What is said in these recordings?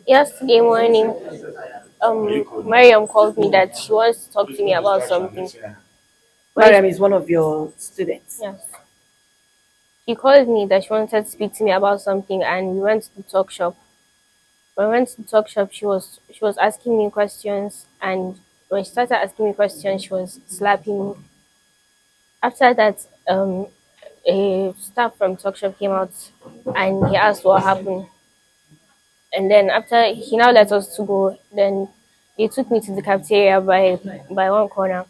Yesterday morning, Mariam called me that she wants to talk to me about something. Mariam is one of your students. Yes. She called me that she wanted to speak to me about something, and we went to the talk shop. When we went to the talk shop, she was asking me questions, and when she started asking me questions, she was slapping me. After that, a staff from talk shop came out, and he asked what happened. And then after he now let us to go, then he took me to the cafeteria by one corner.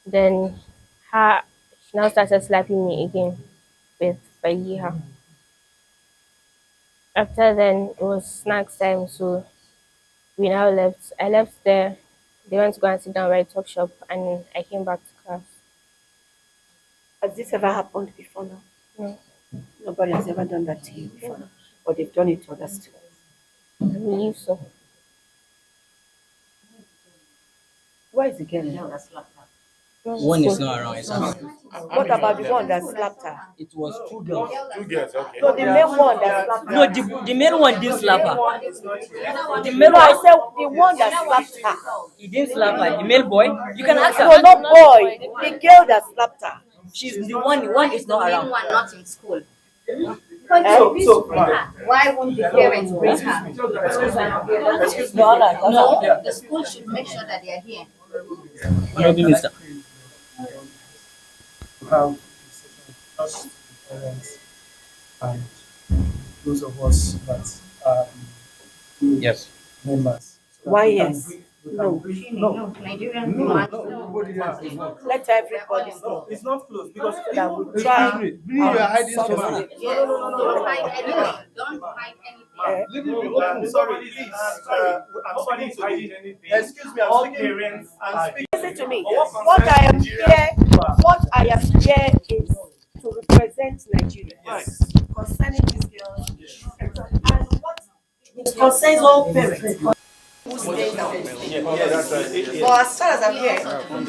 Then her she now started slapping me again with Fayiha. After then it was snacks time, so we now left. I left there. They went to go and sit down right talk shop, and I came back to class. Has this ever happened before now? No, Nobody has ever done that to you before now. Or they've done it to other students. I believe so. Why is the girl now that slapped her? One is not around. What about the one that slapped her? It was two girls. Two girls, okay. No, the main one that slapped her. No, the male one didn't slap her. The male No, I one, said the one that slapped her. he didn't slap her. The male boy, you can ask No, her. not boy. The girl that slapped her. She's the one is not around. One not in school. So, Why won't the parents bring her? No, the school should make sure that they are here. Minister. to have just parents and those of us that are Yes. members. So Why we can yes? brief- we No. can brief- No. Nigerian No, woman. nobody has. It's not. Let everybody No, know. it's not closed because That even- we try Excuse me, you are hiding solve something. it. Yes, don't hide anything. Don't hide anything. Let it be open. Sorry, please. I'm speaking to anything. Excuse me, I'm speaking parents. I'm speaking. Listen to me. What I am here is to represent Nigeria concerning this girl and what concerns all parents. Who stay now? That's right. But as far as I'm here,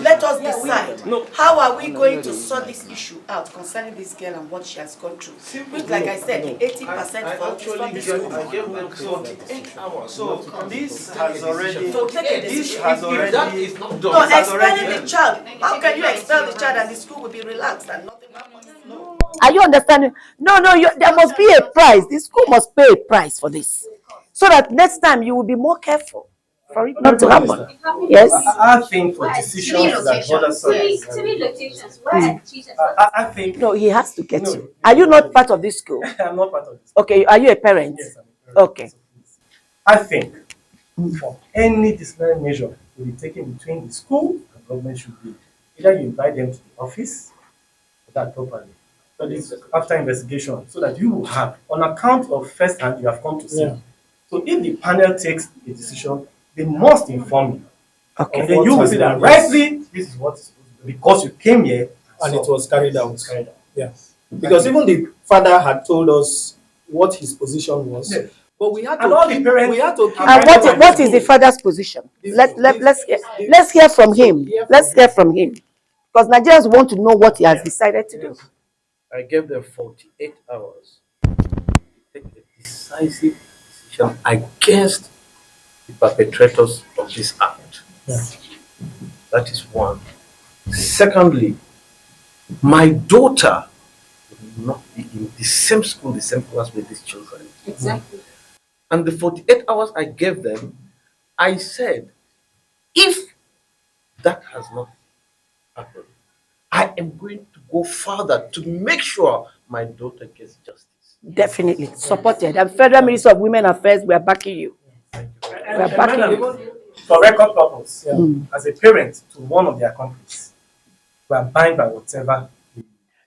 let us decide how are we going to sort this issue out concerning this girl and what she has gone through. Which, like I said, the 80% fault is from the school. I gave them 48 hours. So this has already. So take a This decision. has already. No, expelling the child. How can you expel the child and the school will be relaxed and nothing happens? No. Are you understanding? No, there must be a price. The school must pay a price for this. So that next time you will be more careful for it not to happen. Yes? I think for decisions that other sides. Three locations. Where teachers? I think. No, he has to get No. you. Are you not part of this school? I'm not part of this. Okay, are you a parent? Yes, I'm a parent. Okay. I think for any disciplinary measure to be taken between the school and government should be either you invite them to the office or that properly. But it's after investigation so that you will have, on account of first hand you have come to see. Yeah. So if the panel takes a decision, they must inform you. Okay. And then you will say that rightly, this is what is supposed to be because you came here And it was carried out. carried out. Yeah. Because even the father had told us what his position was. Yes. But we had And to all the keep, parents- we had to keep And what is the father's position? Let's hear from him. Let's hear from him. Because Nigerians want to know what he has decided to do. I gave them 48 hours to take a decisive decision against the perpetrators of this act. Yeah. That is one. Secondly, my daughter will not be in the same school, the same class with these children. Exactly. And the 48 hours I gave them, I said, if that has not happened, I am going to go further to make sure my daughter gets justice. Definitely. Supported. And Federal Minister of Women Affairs, we are backing you. We are backing you. For record purpose, as a parent to one of their accomplices, we are bound by whatever.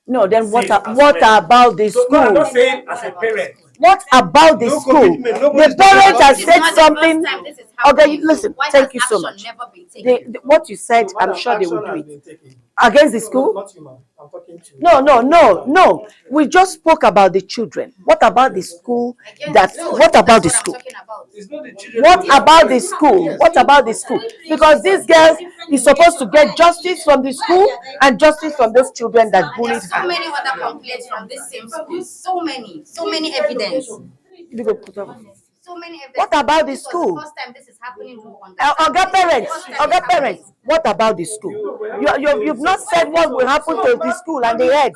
No, then what Say it as about the So, no, I'm not school? saying as a parent. What about the No school? commitment, The nobody's parent talking has This is said not the something. first time this is happening. Okay, listen, Why thank has you so action much. never been taken? What you said, I'm Madam, sure they will action do has it. been taken. Against the school? Not you, ma'am. I'm talking to you. No. We just spoke about the children. What about the school? What about the school? It's not the children. What about the school? What about the school? Because this girl is supposed to get justice from the school and justice from those children that bullied There's so her. many other complaints from this same school. So many evidence. so many evidence. What about the This was school? the first time this is happening. Oga parents, what about the school? You've not said what will happen to the school and the heads.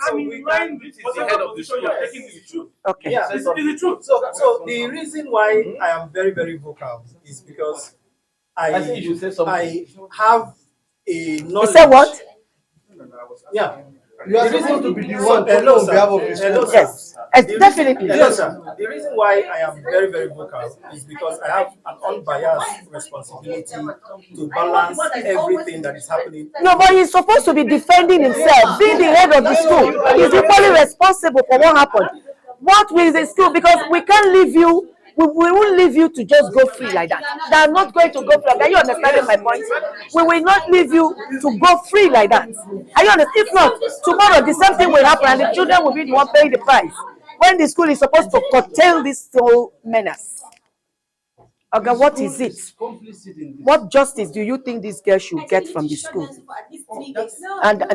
This is the head of the school. Okay. Yeah, it's the truth. So the reason why I am very, very vocal is because I think you should say something. I have a knowledge. You said what? Yeah. You are supposed to be the one talking on behalf of the school. Yes, definitely. Yes, sir. The reason why I am very, very vocal is because I have an unbiased responsibility to balance everything that is happening. No, but he's supposed to be defending himself, being the head of the school. He's equally responsible for what happened. What will the school? Because we can't leave you. We won't leave you to just go free like that. They are not going to go free. Are you understanding my point? We will not leave you to go free like that. Are you understanding? If not, tomorrow the same thing will happen and the children will be the one paying the price. When the school is supposed to curtail this whole menace. Okay, what is it? What justice do you think this girl should get from the school? And no,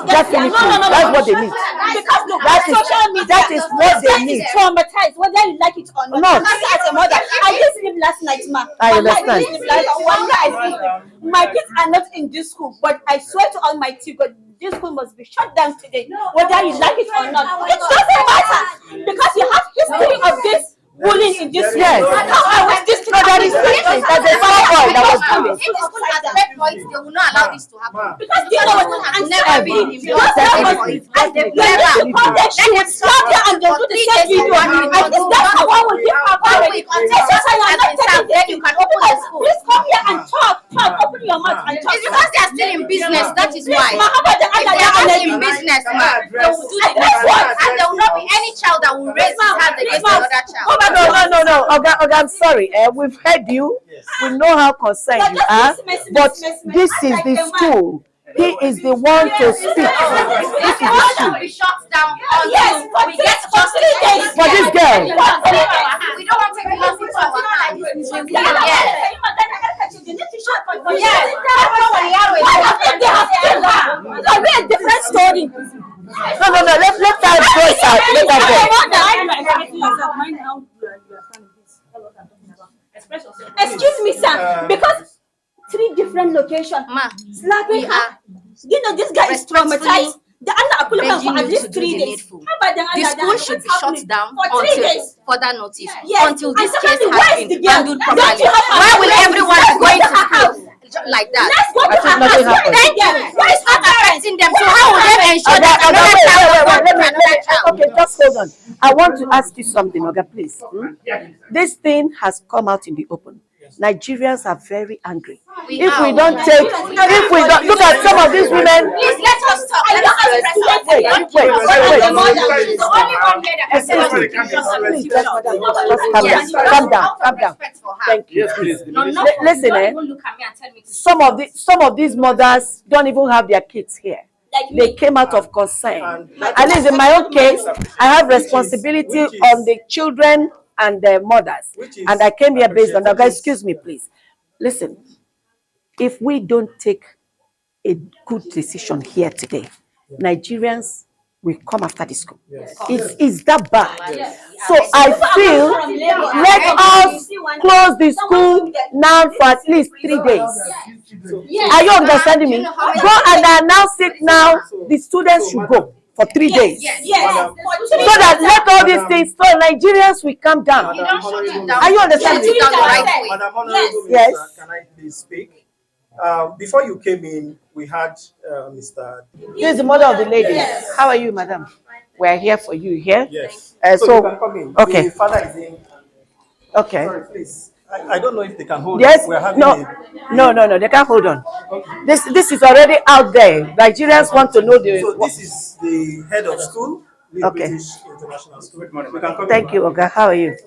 definitely, that's what they need. Because look, That is what they need. Traumatized, whether you like it or not. As a mother, I didn't sleep last night, ma. I understand. My kids are not in this school, but I swear to Almighty God, this school must be shut down today, whether you like it or not. It doesn't matter because you have history of this bullying in this school. Yes. How I was this No, that is different. That's a small boy that was bullied. If the school has red points, they will not allow this to happen. because you know what Has I'm never been saying. involved. They need to come there, she would stop there and they'll do the same video. I think that's how I will give her power. It's just how you're not taking Then you can open the school. Please come here and talk, open your mouth and talk. It's because they are still in business. That is why. Ma, how about the If other they are not lady? in business, they will do the next one, and there will not be any child that will raise his hand against another child. No. Oga, I'm sorry. We've heard you. We know how concerned you are. But this is the school. He is the one to speak. This is the school. We shut down Yes, until we get justice For this girl. We don't want to take loss into our hands. Yes. It's a different story. No. Let her go out. Let her go. Excuse me, sir, because 3 different locations. Ma, Slapping we her. are You know, this guy is traumatized. The under appointment for at begging you least to do 3 the days. needful. How about the school should be shut down for 3 until days. further notice. Yes. Until this And case secondly, has where is been the girl? handled Don't properly. you have Why will her everyone house? be going Let's to go to her school like that? Let's go to I think her nothing house. happened. Thank you. Where is her parents? Them. So how will they ensure that another child will not to another child? Okay, just hold on. I want to ask you something, Oga, please. This thing has come out in the open. Nigerians are very angry. If we don't look at some of these women. Please let us talk. Let us express Wait. the mother. She's the only one here that can say Excuse me. Please, just calm down. Thank you. Yes, please. Listen, some of these mothers don't even have their kids here. They came out of concern. At least in my own case, I have responsibility on the children and their mothers. And I came here based on that. Guys, excuse me, please. Listen, if we don't take a good decision here today, Nigerians will come after the school. It's that bad. So I feel let us close the school now for at least 3 days. Are you understanding me? Go and announce it now. The students should go for 3 days. Yes. So that let all these things, so Nigerians will calm down. Are you understanding? Madam Honorable Yes. Minister, can I please speak? Before you came in, we had Mr. This is the mother of the lady. How are you, madam? We are here for you here. Yes. So you can come in. okay. The father is in. Okay. Sorry, please. I don't know if they can hold. Yes. We're having No. They can't hold on. This is already out there. Nigerians want to know the. So this is the head of school, the Okay. British International School. You can come Thank in. you, Oga. How are you?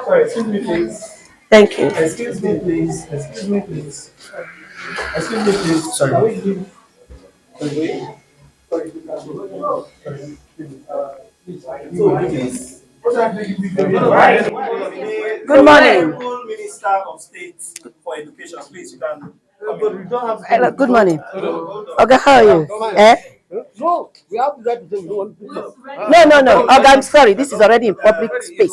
Sorry, excuse me, please. Thank you. Excuse me, please. Excuse me, please. Excuse me, please. Sorry. Good morning. Minister of State for Education, please. You can. Hello, good morning. Oga, how are you? No, we have the right to say we don't want to. No. I'm sorry. This is already in public space.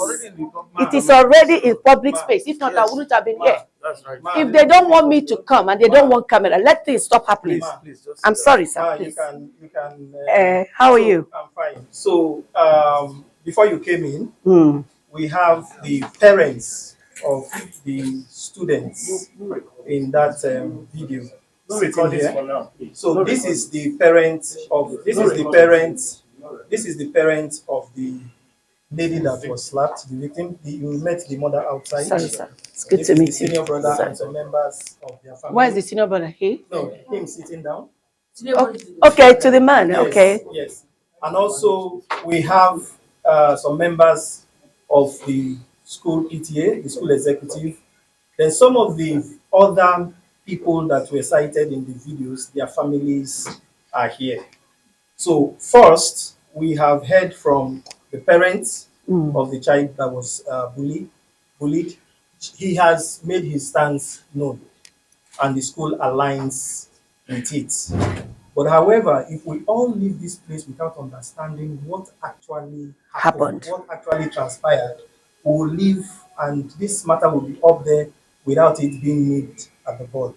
It is already in public space. If not, I wouldn't have been here. That's right. If they don't want me to come and they don't want camera, let things stop happening. Please, I'm sorry, sir. You Please. can. How are you? I'm fine. So, before you came in, we have the parents of the students in that video sitting here. So this is the parent of the lady that was slapped, the victim. You met the mother outside. Sorry, sir. It's good This to is meet the senior you. brother Sorry. and some members of their family. Why is the senior brother here? No, him sitting down. Okay, to the man. Yes, Okay. yes. And also we have some members of the school PTA, the school executive. Then some of the other people that were cited in the videos, their families are here. So first, we have heard from the parents of the child that was bullied. He has made his stance known, and the school aligns with it. But however, if we all leave this place without understanding what actually happened, what actually transpired, we will leave and this matter will be up there without it being made at the board.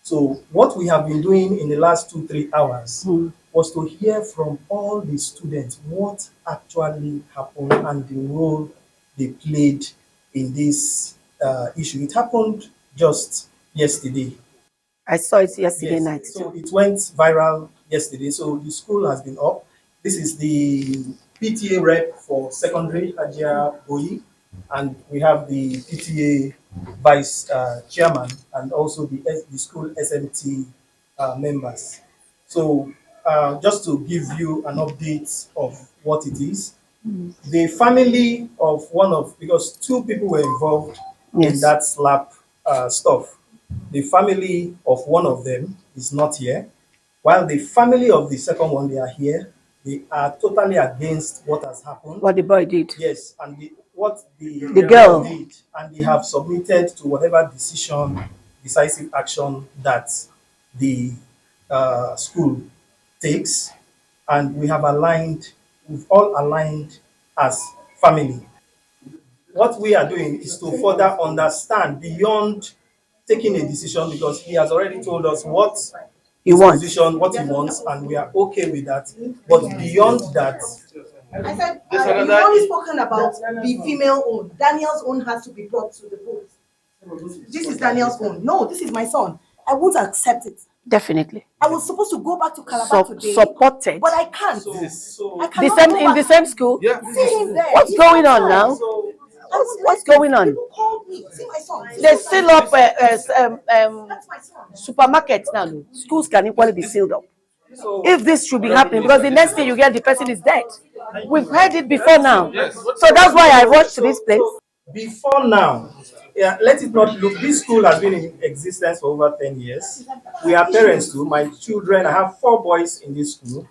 So what we have been doing in the last 2-3 hours was to hear from all the students what actually happened and the role they played in this issue. It happened just yesterday. I saw it yesterday Yes. night. So it went viral yesterday. So the school has been up. This is the PTA rep for secondary, Ajia Boyi, and we have the PTA vice chairman and also the school SMT members. So just to give you an update of what it is, the family of because 2 people were involved in that slap stuff. The family of one of them is not here, while the family of the second one, they are here. They are totally against what has happened. What the boy did. Yes, and what the girl did, and they have submitted to whatever decisive action that the school takes, and we've all aligned as family. What we are doing is to further understand beyond taking a decision, because he has already told us what he wants, and we are okay with that. But beyond that, I said, you've only spoken about the female own. Daniel's own has to be brought to the board. This is Daniel's own. No, this is my son. I won't accept it. Definitely. I was supposed to go back to Calabar today. Supported. But I can't. In the same school? Yeah. See him there. What's going on now? What's going on? People called me. See my son. They seal up supermarkets now. Schools can equally be sealed up. If this should be happening, because the next thing you get, the person is dead. We've heard it before now. So that's why I rushed to this place. Before now, let it not look. This school has been in existence for over 10 years. We are parents too. My children, I have 4 boys in this school,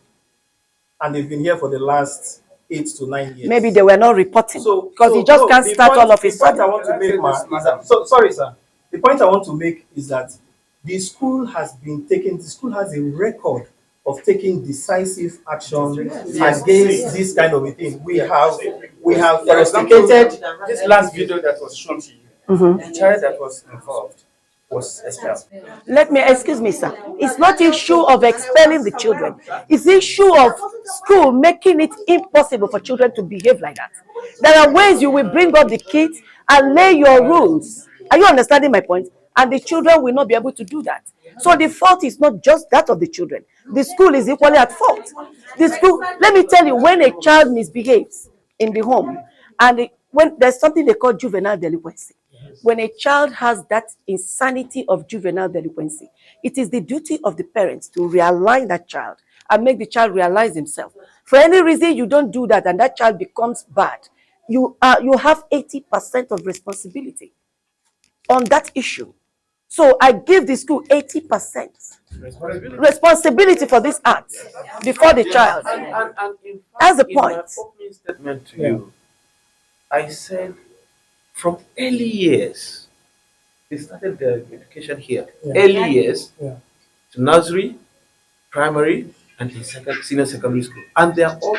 and they've been here for the last 8 to 9 years. Maybe they were not reporting, because he just can't start all of his sudden. The point I want to make, sorry, sir. The point I want to make is that the school has a record of taking decisive action against this kind of a thing. We have investigated this last video that was shown to you. The child that was involved was expelled. Excuse me, sir. It's not issue of expelling the children. It's issue of school making it impossible for children to behave like that. There are ways you will bring up the kids and lay your rules. Are you understanding my point? And the children will not be able to do that. So the fault is not just that of the children. The school is equally at fault. The school, let me tell you, when a child misbehaves in the home, and when there's something they call juvenile delinquency, when a child has that insanity of juvenile delinquency, it is the duty of the parents to realign that child and make the child realize himself. For any reason you don't do that and that child becomes bad, you have 80% of responsibility on that issue. So I give the school 80% responsibility for this act before the child. And that's the in point. my opening statement to you, I said from early years, they started their education here. Early years to nursery, primary, and in senior secondary school, and they are all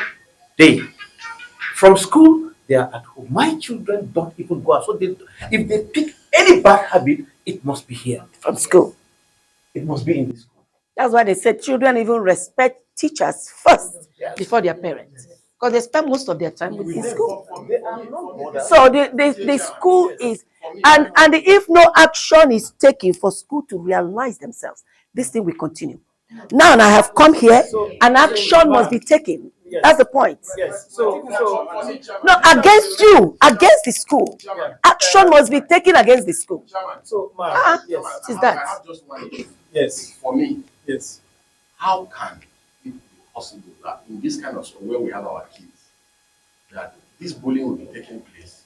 there. From school, they are at home. My children don't even go out. So if they pick any bad habit, it must be here. From school. It must be in the school. That's why they said children even respect teachers first before their parents. Because they spend most of their time in school. So the school is, and if no action is taken for school to realize themselves, this thing will continue. Now I have come here, and action must be taken. That's the point. Yes. So no, against you, against the school. Action must be taken against the school. So, yes. What is that? I have just one issue. Yes. For me, Yes. how can it be possible that in this kind of school where we have our kids, that this bullying will be taking place?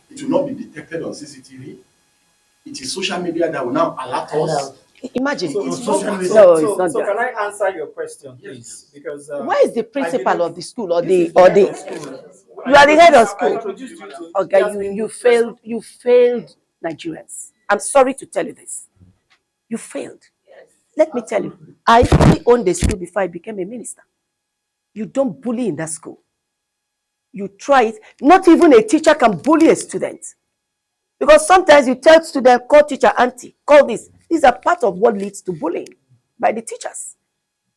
It will not be detected on CCTV. It is social media that will now alert us. Imagine. So, it's so, not so that. can I answer your question, please? Because where is the principal of the school or the you are the head of school? Okay, you failed Nigerians. I'm sorry to tell you this. You failed. Let me tell you, I fully owned the school before I became a minister. You don't bully in that school. You try it. Not even a teacher can bully a student. Because sometimes you tell students, call teacher auntie, call this. These are part of what leads to bullying by the teachers.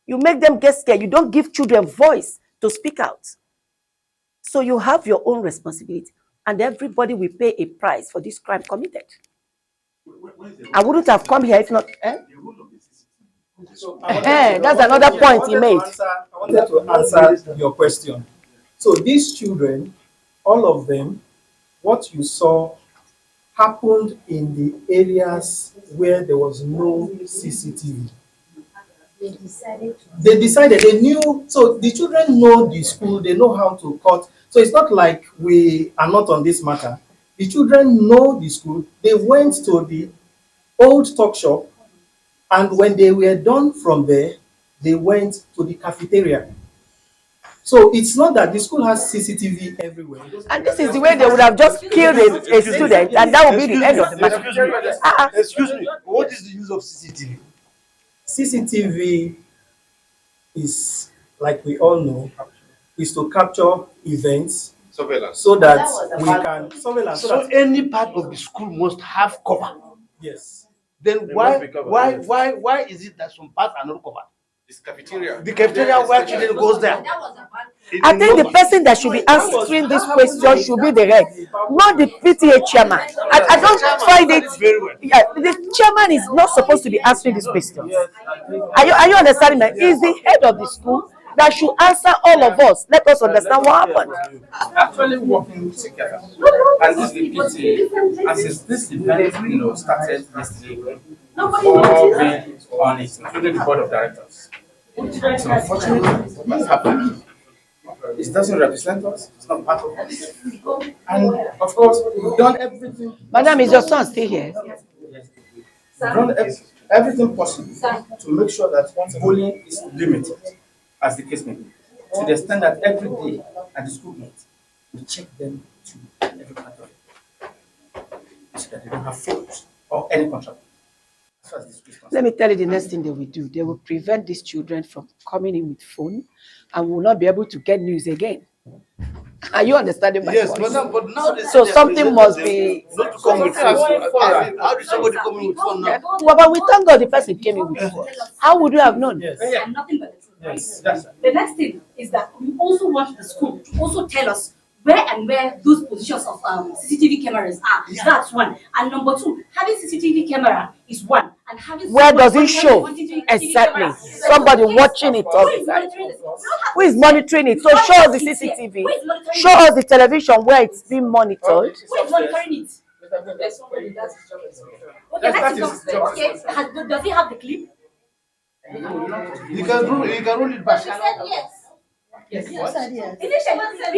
You make them get scared. You don't give children voice to speak out. So you have your own responsibility. And everybody will pay a price for this crime committed. I wouldn't have come here if not. That's another point he made. I wanted to answer your question. So these children, all of them, what you saw happened in the areas where there was no CCTV. They decided, they knew, so the children know the school, they know how to cut. So it's not like we are not on this matter. The children know the school. They went to the old talk shop, and when they were done from there, they went to the cafeteria. So it's not that the school has CCTV everywhere. And this is the way they would have just killed a student, and that would be the end of the matter. Excuse me, what is the use of CCTV? CCTV is, like we all know, is to capture events Surveillance. so that we can surveillance. So any part of the school must have cover. Yes. Then why is it that some parts are not covered? This cafeteria. The cafeteria where children goes there. I think the person that should be answering this question should be the head, not the PTA chairman. I don't find it very well. Yeah, the chairman is not supposed to be answering these questions. Are you understanding me? He's the head of the school that should answer all of us. Let us understand what happened. Actually working together. And this is the PTA, as this event, started yesterday, before being on it, including the board of directors. It's unfortunate what's happened. It doesn't represent us. It's not part of us. And of course, we've done everything. Madam, is your son still here? We've done everything possible to make sure that bullying is limited, as the case may be, to the extent that every day at the school gate, we check them to every part of it, so that they don't have phones or any control. Let me tell you the next thing they will do. They will prevent these children from coming in with phone and will not be able to get news again. Are you understanding my point? Yes, but now so something must be. Not to come with phone. How did somebody come in with phone now? Well, but we thank God the person came in with phone. How would you have known? Yes. Nothing but the truth. Yes. The next thing is that we also want the school to also tell us where those positions of CCTV cameras are. Yeah. That's one. And number two, having CCTV camera is one. And having where does it show? Exactly. Somebody watching it all the time. Who is monitoring it? So show us the CCTV. Show us the television where it's being monitored. Who is monitoring it? There's somebody that's his job. Okay, does he have the clip? You can roll it back. She said yes. Yes. We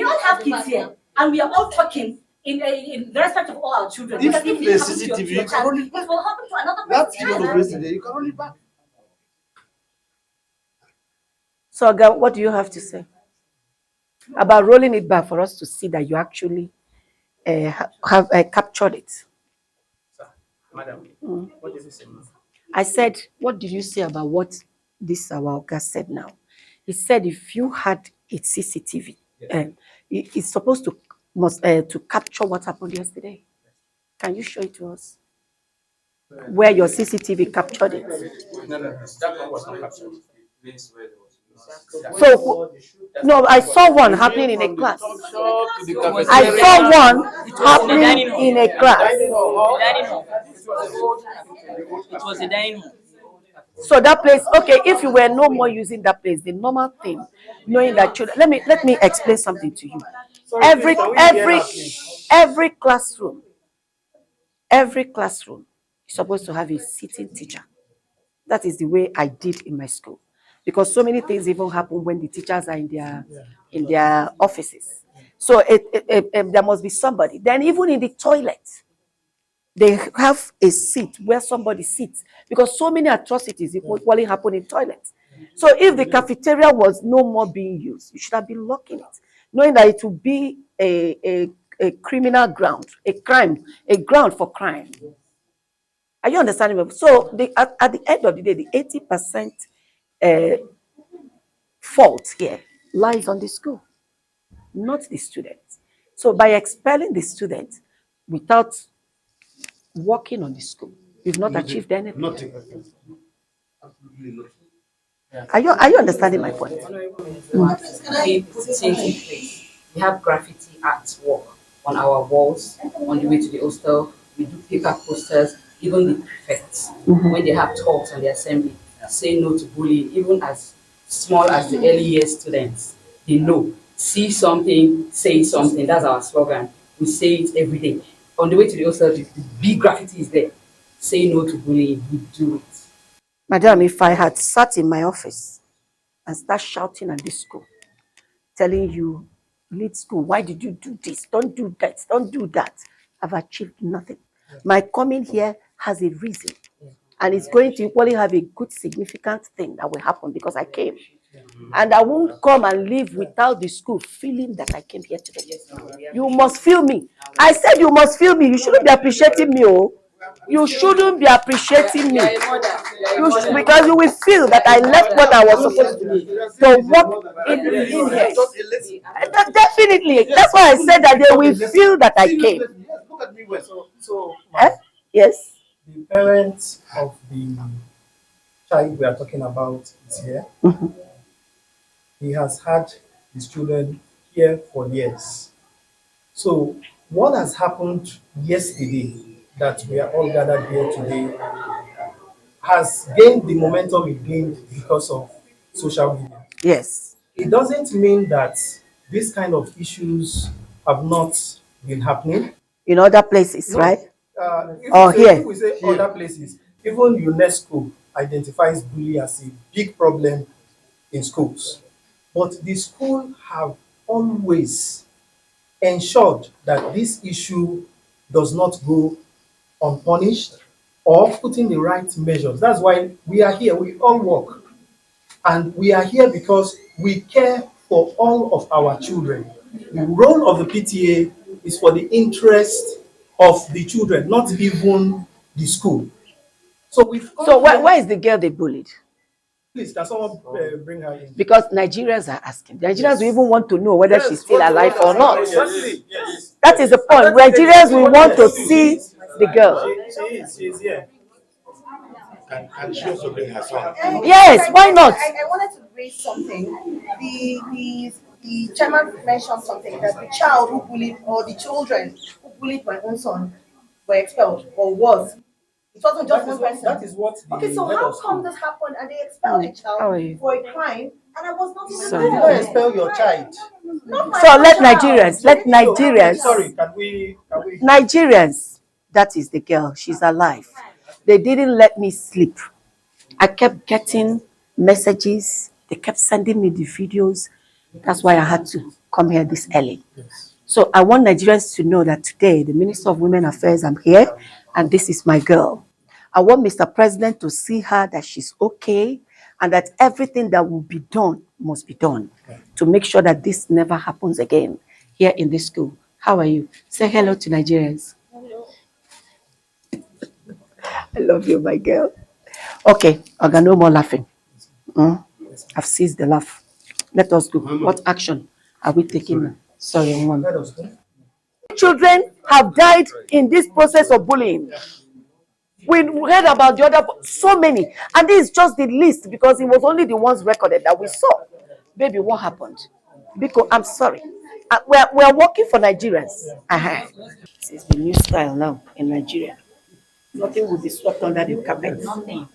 all have kids here, and we are all talking in the respect of all our children. If the CCTV, you can roll it back. It will happen to another That's person. you can roll it back. So, Aga, what do you have to say about rolling it back for us to see that you actually have captured it? Madam, what did you say? I said, what did you say about what this our Oga said now? He said if you had a CCTV, it's supposed to to capture what happened yesterday. Can you show it to us? Where your CCTV captured it? No, that one was not captured. So, no, I saw one happening in a class. I I saw one happening in a class. It was a dining hall. So that place, okay, if you were no more using that place, the normal thing, knowing that children, let me explain something to you. Every classroom is supposed to have a sitting teacher. That is the way I did in my school, because so many things even happen when the teachers are in their offices. So there must be somebody. Then even in the toilet, they have a seat where somebody sits, because so many atrocities equally happen in toilets. So if the cafeteria was no more being used, you should have been locking it, knowing that it would be a criminal ground, a ground for crime. Are you understanding me? So at the end of the day, the 80% fault here lies on the school, not the students. So by expelling the students without working on the school, we've not achieved anything. Nothing. Are you understanding my point? We put things in place. We have graffiti artwork on our walls on the way to the hostel. We do paper posters, even the prefects, when they have talks on the assembly, say no to bullying, even as small as the early years students. They know. See something, say something. That's our slogan. We say it every day. On the way to the hostel, the big graffiti is there. Say no to bullying. We do it. Madam, if I had sat in my office and start shouting at this school, telling you, lead school, why did you do this? Don't do that. Don't do that. I've achieved nothing. My coming here has a reason. And it's going to equally have a good, significant thing that will happen because I came. And I won't come and leave without the school feeling that I came here today. You must feel me. I said you must feel me. You shouldn't be appreciating me. Oh. You shouldn't be appreciating me. Because you will feel that I left what I was supposed to do to work in here. Definitely. That's why I said that they will feel that I came. Yes. The parents of the child we are talking about is here. He has had his children here for years. So what has happened yesterday that we are all gathered here today has gained the momentum it gained because of social media. Yes. It doesn't mean that these kind of issues have not been happening. In other places, no. Right? If we say other places, even UNESCO identifies bullying as a big problem in schools. But the school have always ensured that this issue does not go unpunished or putting the right measures. That's why we are here. We all work. And we are here because we care for all of our children. The role of the PTA is for the interest of the children, not even the school. So where is the girl they bullied? Please, can someone bring her in? Because Nigerians are asking. Nigerians will even want to know whether she's still alive or not. Yes. That is the point. Nigerians will want to see the girl. She is here. Can she also bring her son? Yes, why not? I wanted to raise something. The chairman mentioned something that the child who bullied, or the children who bullied my own son were expelled, or was. It wasn't just one person. That is what. Okay, so how come this happened and they expelled a child for a crime and I was not even there? You don't expel your child. So let Nigerians. Sorry, can we? Nigerians, that is the girl. She's alive. They didn't let me sleep. I kept getting messages. They kept sending me the videos. That's why I had to come here this early. So I want Nigerians to know that today, the Minister of Women Affairs, I'm here, and this is my girl. I want Mr. President to see her that she's okay, and that everything that will be done must be done to make sure that this never happens again here in this school. How are you? Say hello to Nigerians. Hello. I love you, my girl. Okay, I got no more laughing. I've ceased the laugh. Let us go. What action are we taking now? Sorry, one. Children have died in this process of bullying. We heard about the other, so many. And this is just the list because it was only the ones recorded that we saw. Baby, what happened? Because I'm sorry. We're working for Nigerians. This is the new style now in Nigeria. Nothing will be swept under the carpet. Nothing.